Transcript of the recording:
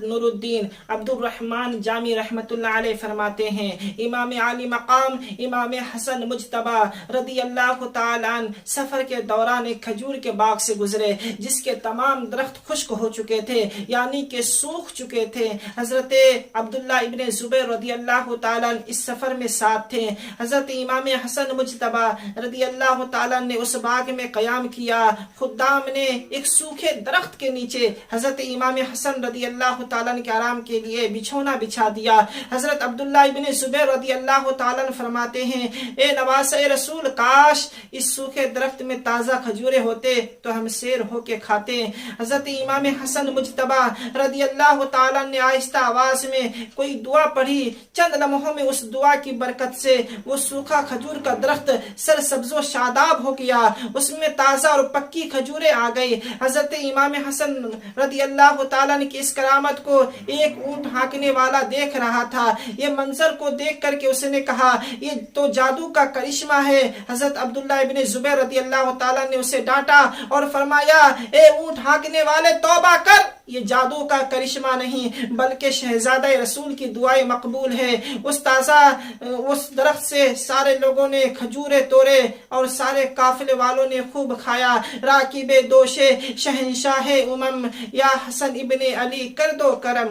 نورالدین عبد الرحمن جامی رحمۃ اللہ علیہ فرماتے ہیں، امام عالی مقام امام حسن مجتبی رضی اللہ تعالیٰ عنہ سفر کے دوران ایک کھجور کے باغ سے گزرے جس کے تمام درخت خشک ہو چکے تھے، یعنی کہ سوکھ چکے تھے۔ حضرت عبداللہ ابن زبیر رضی اللہ تعالیٰ عنہ اس سفر میں ساتھ تھے۔ حضرت امام حسن مجتبی رضی اللہ تعالیٰ نے اس باغ میں قیام کیا۔ خدام نے ایک سوکھے درخت کے نیچے حضرت امام حسن رضی اللہ تعالیٰ کے آرام کے لیے بچھونا بچھا دیا۔ حضرت عبداللہ ابن زبیر رضی اللہ تعالیٰ فرماتے ہیں، اے نواسۂ رسول، کاش اس سوکھے درخت میں تازہ کھجورے ہوتے تو ہم سیر ہو کے کھاتے۔ حضرت امام حسن مجتبی رضی اللہ تعالیٰ نے آہستہ آواز میں کوئی دعا پڑھی۔ چند لمحوں میں اس دعا کی برکت سے وہ سوکھا کھجور کا درخت سرسبز و شاداب ہو گیا، اس میں تازہ اور پکی کھجوریں آ گئی۔ حضرت امام حسن رضی اللہ تعالیٰ کی اس کرامت کو ایک اونٹ ہانکنے والا دیکھ رہا تھا۔ یہ منظر کو دیکھ کر کے اس نے کہا، یہ تو جادو کا کرشمہ ہے۔ حضرت عبداللہ ابن زبیر رضی اللہ تعالیٰ نے اسے ڈانٹا اور فرمایا، اے اونٹ ہانکنے والے، توبہ کر، یہ جادو کا کرشمہ نہیں بلکہ شہزادہ رسول کی دعائیں مقبول ہے۔ اس درخت سے سارے لوگوں نے کھجورے توڑے اور سارے قافلے والوں نے خوب کھایا۔ راکب دوش شہنشاہ امم یا حسن ابن علی کر دو کرم۔